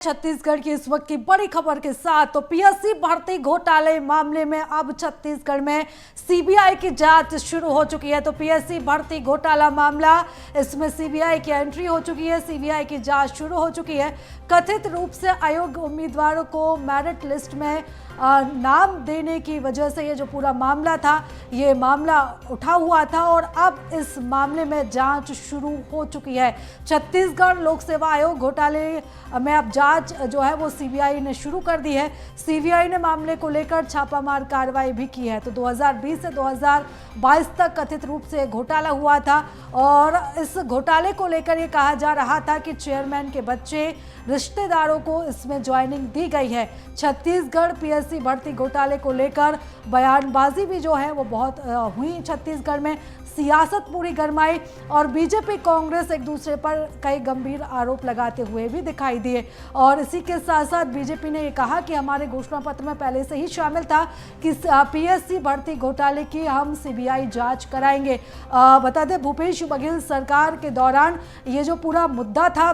छत्तीसगढ़ की इस वक्त की बड़ी खबर के साथ तो पीएससी भर्ती घोटाले मामले में अब छत्तीसगढ़ में सीबीआई की जांच शुरू हो चुकी है। तो पीएससी भर्ती घोटाला मामला, इसमें सीबीआई की एंट्री हो चुकी है, सीबीआई की जांच शुरू हो चुकी है। कथित रूप से अयोग्य उम्मीदवारों को मेरिट लिस्ट में नाम देने की वजह से ये जो पूरा मामला था, ये मामला उठा हुआ था और अब इस मामले में जांच शुरू हो चुकी है। छत्तीसगढ़ लोक सेवा आयोग घोटाले में अब जांच जो है वो सीबीआई ने शुरू कर दी है। सीबीआई ने मामले को लेकर छापामार कार्रवाई भी की है। तो 2020 से 2022 तक कथित रूप से घोटाला हुआ था और इस घोटाले को लेकर ये कहा जा रहा था कि चेयरमैन के बच्चे रिश्तेदारों को इसमें ज्वाइनिंग दी गई है। छत्तीसगढ़ पीएससी भर्ती घोटाले को लेकर बयानबाजी भी जो है वो बहुत हुई छत्तीसगढ़ में। सियासत पूरी गरमाई और बीजेपी कांग्रेस एक दूसरे पर कई गंभीर आरोप लगाते हुए भी दिखाई दिए। और इसी के साथ साथ बीजेपी ने ये कहा कि हमारे घोषणा पत्र में पहले से ही शामिल था कि पीएससी भर्ती घोटाले की हम सीबीआई जांच कराएंगे। बता दें, भूपेश बघेल सरकार के दौरान ये जो पूरा मुद्दा था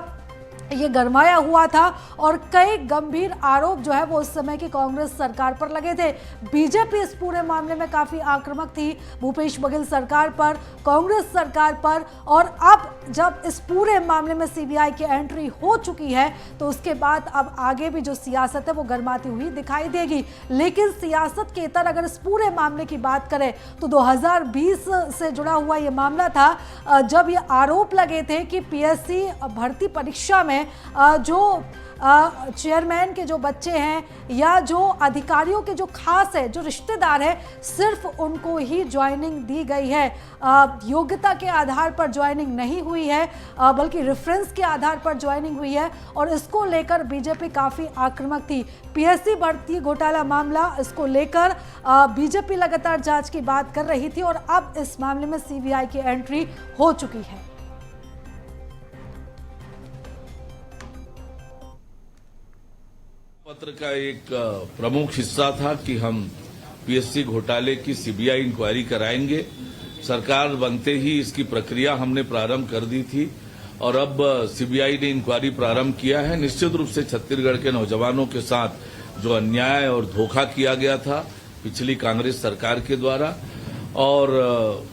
ये गरमाया हुआ था और कई गंभीर आरोप जो है वो उस समय की कांग्रेस सरकार पर लगे थे। बीजेपी इस पूरे मामले में काफी आक्रामक थी भूपेश बघेल सरकार पर, कांग्रेस सरकार पर। और अब जब इस पूरे मामले में सीबीआई की एंट्री हो चुकी है तो उसके बाद अब आगे भी जो सियासत है वो गरमाती हुई दिखाई देगी। लेकिन सियासत के इतर अगर इस पूरे मामले की बात करें तो 2020 से जुड़ा हुआ ये मामला था, जब ये आरोप लगे थे कि पीएससी भर्ती परीक्षा में जो चेयरमैन के जो बच्चे हैं या जो अधिकारियों के जो खास है, जो रिश्तेदार है, सिर्फ उनको ही ज्वाइनिंग दी गई है। योग्यता के आधार पर ज्वाइनिंग नहीं हुई है, बल्कि रेफरेंस के आधार पर ज्वाइनिंग हुई है। और इसको लेकर बीजेपी काफ़ी आक्रामक थी। पीएससी भर्ती घोटाला मामला, इसको लेकर बीजेपी लगातार जांच की बात कर रही थी और अब इस मामले में सीबीआई की एंट्री हो चुकी है। पत्र का एक प्रमुख हिस्सा था कि हम पीएससी घोटाले की सीबीआई इंक्वायरी कराएंगे। सरकार बनते ही इसकी प्रक्रिया हमने प्रारंभ कर दी थी और अब सीबीआई ने इंक्वायरी प्रारंभ किया है। निश्चित रूप से छत्तीसगढ़ के नौजवानों के साथ जो अन्याय और धोखा किया गया था पिछली कांग्रेस सरकार के द्वारा, और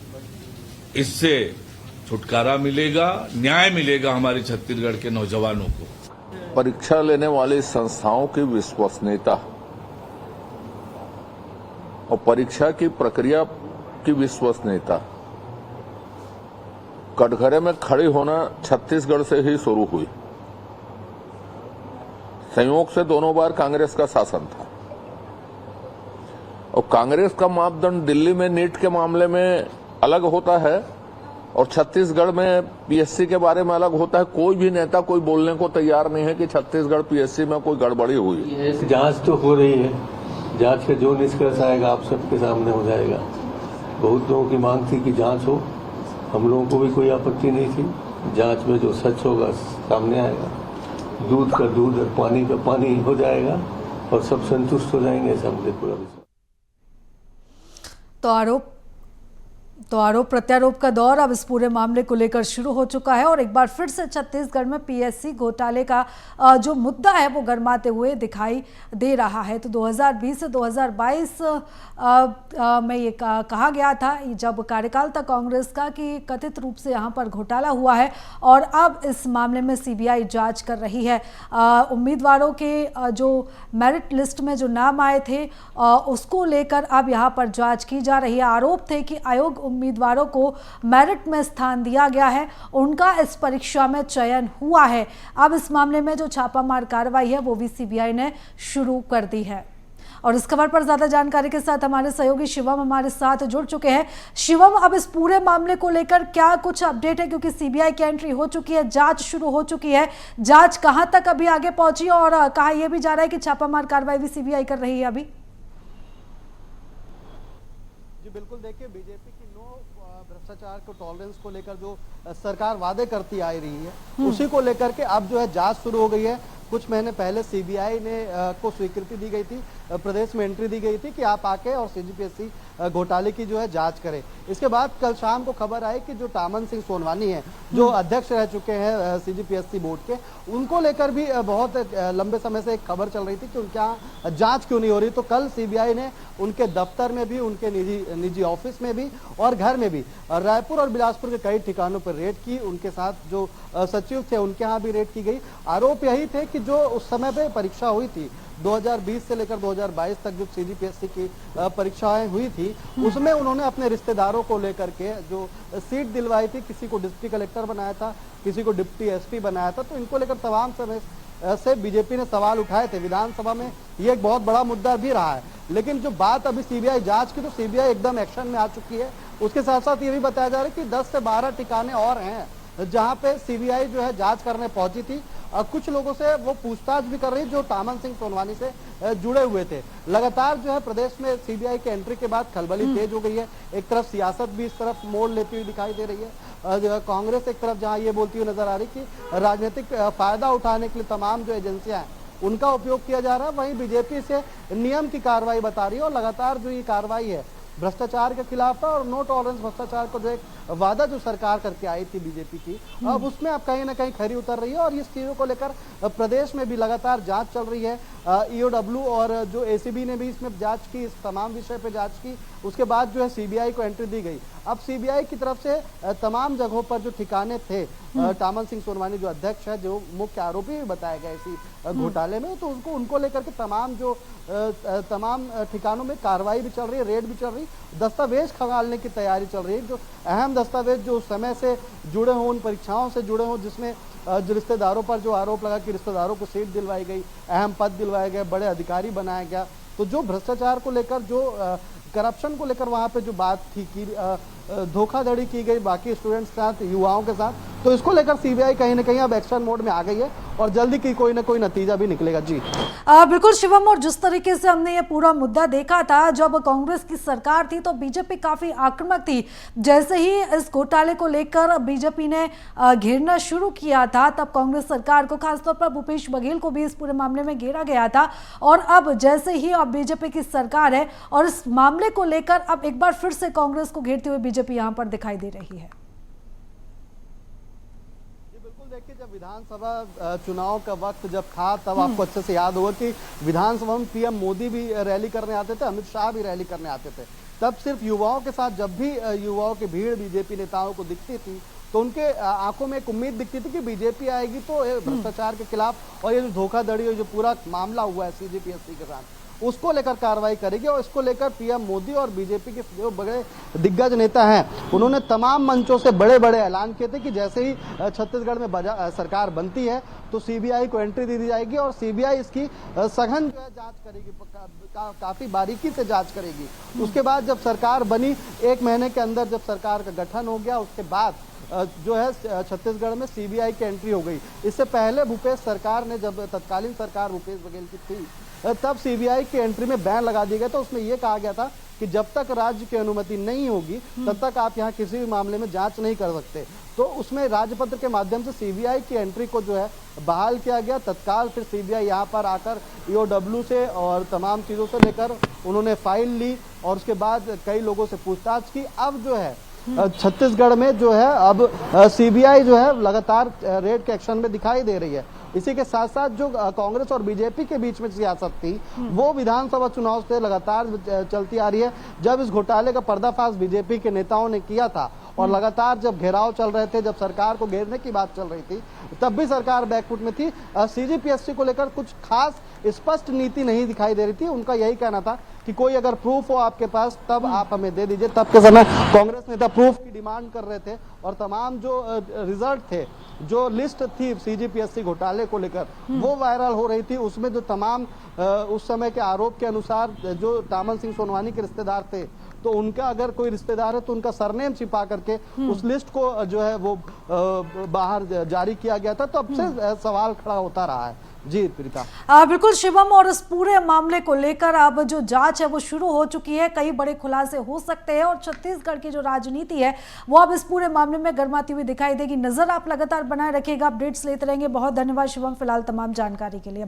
इससे छुटकारा मिलेगा, न्याय मिलेगा हमारे छत्तीसगढ़ के नौजवानों को। परीक्षा लेने वाली संस्थाओं की विश्वसनीयता और परीक्षा की प्रक्रिया की विश्वसनीयता कटघरे में खड़ी होना छत्तीसगढ़ से ही शुरू हुई। संयोग से दोनों बार कांग्रेस का शासन था और कांग्रेस का मापदंड दिल्ली में नीट के मामले में अलग होता है और छत्तीसगढ़ में पीएससी के बारे में अलग होता है। कोई भी नेता कोई बोलने को तैयार नहीं है कि छत्तीसगढ़ पीएससी में कोई गड़बड़ी हुई है। जांच तो हो रही है, जांच का जो निष्कर्ष आएगा आप सबके सामने हो जाएगा। बहुत लोगों की मांग थी कि जांच हो, हम लोगों को भी कोई आपत्ति नहीं थी। जांच में जो सच होगा सामने आएगा, दूध का दूध और पानी का पानी हो जाएगा और सब संतुष्ट हो जाएंगे, ऐसा मुझे पूरा विश्वास। तो आरोप प्रत्यारोप का दौर अब इस पूरे मामले को लेकर शुरू हो चुका है और एक बार फिर से छत्तीसगढ़ में पीएससी घोटाले का जो मुद्दा है वो गरमाते हुए दिखाई दे रहा है। तो 2020 से 2022 में ये कहा गया था जब कार्यकाल था कांग्रेस का कि कथित रूप से यहाँ पर घोटाला हुआ है और अब इस मामले में सीबीआई जांच कर रही है। उम्मीदवारों के जो मेरिट लिस्ट में जो नाम आए थे उसको लेकर अब यहाँ पर जाँच की जा रही है। आरोप थे कि आयोग उम्मीदवारों को मेरिट में स्थान दिया गया है, उनका इस परीक्षा में चयन हुआ है। अब इस मामले में जो छापामार कार्रवाई है वो भी सीबीआई ने शुरू कर दी है। और इस खबर पर ज्यादा जानकारी के साथ हमारे सहयोगी शिवम हमारे साथ जुड़ चुके हैं। शिवम, अब इस पूरे मामले को लेकर क्या कुछ अपडेट है, क्योंकि सीबीआई की एंट्री हो चुकी है, जांच शुरू हो चुकी है, जांच कहां तक अभी आगे पहुंची और कहा यह भी जा रहा है कि छापामार कार्रवाई भी सीबीआई कर रही है अभी? जी बिल्कुल, देखिए बीजेपी की भ्रष्टाचार को टॉलरेंस को लेकर जो सरकार वादे करती आ रही है उसी को लेकर के अब जो है जांच शुरू हो गई है। कुछ महीने पहले सीबीआई ने को स्वीकृति दी गई थी, प्रदेश में एंट्री दी गई थी कि आप आके और सीजीपीएससी घोटाले की जो है जांच करें। इसके बाद कल शाम को खबर आई कि जो टामन सिंह सोनवानी है, जो अध्यक्ष रह चुके हैं सीजीपीएससी बोर्ड के, उनको लेकर भी बहुत लंबे समय से एक खबर चल रही थी कि उनके यहाँ जांच क्यों नहीं हो रही। तो कल सीबीआई ने उनके दफ्तर में भी, उनके निजी ऑफिस में भी और घर में भी, रायपुर और बिलासपुर के कई ठिकानों पर रेड की। उनके साथ जो सचिव थे उनके यहाँ भी रेड की गई। आरोप यही थे कि जो उस समय पे परीक्षा हुई थी 2020 से लेकर 2022 तक जो सीजीपीएससी की परीक्षाएं हुई थी, उसमें उन्होंने अपने रिश्तेदारों को लेकर के जो सीट दिलवाई थी, किसी को डिप्टी कलेक्टर बनाया था, किसी को डिप्टी एसपी बनाया था, तो इनको लेकर तमाम समय से बीजेपी ने सवाल उठाए थे। विधानसभा में ये एक बहुत बड़ा मुद्दा भी रहा है। लेकिन जो बात अभी सीबीआई जांच की, तो सीबीआई एकदम एक्शन में आ चुकी है। उसके साथ साथ ये भी बताया जा रहा है कि 10 से 12 ठिकाने और हैं जहां पे सीबीआई जो है जांच करने पहुंची थी। कुछ लोगों से वो पूछताछ भी कर रही जो टामन सिंह सोनवानी से जुड़े हुए थे। लगातार जो है प्रदेश में सीबीआई के एंट्री के बाद खलबली तेज हो गई है। एक तरफ सियासत भी इस तरफ मोड़ लेती हुई दिखाई दे रही है। कांग्रेस एक तरफ जहां ये बोलती हुई नजर आ रही कि राजनीतिक फायदा उठाने के लिए तमाम जो एजेंसियां हैं उनका उपयोग किया जा रहा है, वहीं बीजेपी से नियम की कार्रवाई बता रही है। और लगातार जो ये कार्रवाई है भ्रष्टाचार के खिलाफ था, और नो टॉलरेंस भ्रष्टाचार को जो एक वादा जो सरकार करके आई थी बीजेपी की, अब उसमें अब कहीं ना कहीं खरी उतर रही है। और इस चीजों को लेकर प्रदेश में भी लगातार जांच चल रही है। ईओडब्ल्यू और जो एसीबी ने भी इसमें जांच की, इस तमाम विषय पे जांच की। उसके बाद जो है सीबीआई को एंट्री दी गई। अब सीबीआई की तरफ से तमाम जगहों पर जो ठिकाने थे, टामन सिंह सोनवानी जो अध्यक्ष है, जो मुख्य आरोपी भी बताए गए इसी घोटाले में, तो उनको लेकर के तमाम ठिकानों में कार्रवाई भी चल रही है, रेड भी चल रही, दस्तावेज खंगालने की तैयारी चल रही है। जो अहम दस्तावेज जो उस समय से जुड़े हों, उन परीक्षाओं से जुड़े हों, जिसमें जो रिश्तेदारों पर जो आरोप लगा कि रिश्तेदारों को सीट दिलवाई गई, अहम पद दिलवाए गए, बड़े अधिकारी बनाया गया, तो जो भ्रष्टाचार को लेकर, जो करप्शन को लेकर वहां पे जो बात थी कि धोखाधड़ी की गई बाकी स्टूडेंट्स के साथ, युवाओं के साथ, तो इसको लेकर सीबीआई कहीं ना कहीं अब एक्शन मोड में आ गई है और जल्दी की कोई ना कोई नतीजा भी निकलेगा। जी बिल्कुल शिवम, और जिस तरीके से हमने ये पूरा मुद्दा देखा था जब कांग्रेस की सरकार थी, तो बीजेपी काफी आक्रामक थी। जैसे ही इस घोटाले को लेकर बीजेपी ने घेरना शुरू किया था, तब कांग्रेस सरकार को, खासतौर पर भूपेश बघेल को भी इस पूरे मामले में घेरा गया था। और अब जैसे ही अब बीजेपी की सरकार है और इस मामले को लेकर अब एक बार फिर से कांग्रेस को घेरते हुए बीजेपी यहां पर दिखाई दे रही है। देखिए, जब विधानसभा चुनाव का वक्त जब था, तब आपको अच्छे से याद होगा कि विधानसभा में पीएम मोदी भी रैली करने आते थे, अमित शाह भी रैली करने आते थे। तब सिर्फ युवाओं के साथ, जब भी युवाओं की भीड़ बीजेपी नेताओं को दिखती थी, तो उनके आंखों में एक उम्मीद दिखती थी कि बीजेपी आएगी तो भ्रष्टाचार के खिलाफ और ये जो धोखाधड़ी, जो पूरा मामला हुआ है सीजीपीएससी के साथ, उसको लेकर कार्रवाई करेगी। और इसको लेकर पीएम मोदी और बीजेपी के जो बड़े दिग्गज नेता हैं, उन्होंने तमाम मंचों से बड़े बड़े ऐलान किए थे कि जैसे ही छत्तीसगढ़ में सरकार बनती है तो सीबीआई को एंट्री दे दी जाएगी और सीबीआई इसकी सघन जो है जांच करेगी, काफी बारीकी से जांच करेगी। उसके बाद जब सरकार बनी, 1 महीने के अंदर जब सरकार का गठन हो गया, उसके बाद जो है छत्तीसगढ़ में सीबीआई की एंट्री हो गई। इससे पहले भूपेश सरकार ने, जब तत्कालीन सरकार भूपेश बघेल की थी, तब सीबीआई की एंट्री में बैन लगा दिया गया। तो उसमें यह कहा गया था कि जब तक राज्य की अनुमति नहीं होगी तब तक आप यहाँ किसी भी मामले में जांच नहीं कर सकते। तो उसमें राजपत्र के माध्यम से सीबीआई की एंट्री को जो है बहाल किया गया तत्काल। फिर सीबीआई यहाँ पर आकर ईओडब्ल्यू से और तमाम चीज़ों से लेकर उन्होंने फाइल ली और उसके बाद कई लोगों से पूछताछ की। अब जो है छत्तीसगढ़ में जो है अब सीबीआई जो है लगातार रेड के एक्शन में दिखाई दे रही है। इसी के साथ साथ जो कांग्रेस और बीजेपी के बीच में सियासत थी, वो विधानसभा चुनाव से लगातार चलती आ रही है। जब इस घोटाले का पर्दाफाश बीजेपी के नेताओं ने किया था और लगातार जब घेराव चल रहे थे, जब सरकार को घेरने की बात चल रही थी, तब भी सरकार बैकफुट में थी। सीजीपीएससी को लेकर कुछ खास स्पष्ट नीति नहीं दिखाई दे रही थी। उनका यही कहना था कि कोई अगर प्रूफ हो आपके पास तब आप हमें दे दीजिए। तब के समय कांग्रेस नेता प्रूफ की डिमांड कर रहे थे और तमाम जो रिजल्ट थे, जो लिस्ट थी सीजीपीएससी घोटाले को लेकर, वो वायरल हो रही थी। उसमें जो तमाम उस समय के आरोप के अनुसार जो टामन सिंह सोनवानी के रिश्तेदार थे, तो उनका अगर कोई रिश्तेदार है तो उनका सरनेम छिपा करके उस लिस्ट को जो है वो बाहर जारी किया गया था। तो अब से सवाल खड़ा होता रहा है। जी प्रीता। बिल्कुल शिवम, और इस पूरे मामले को लेकर अब जो जांच है वो शुरू हो चुकी है, कई बड़े खुलासे हो सकते हैं और छत्तीसगढ़ की जो राजनीति है वो अब इस पूरे मामले में गर्माती हुई दिखाई देगी। नजर आप लगातार बनाए रखिएगा, अपडेट्स लेते रहेंगे। बहुत धन्यवाद शिवम फिलहाल तमाम जानकारी के लिए।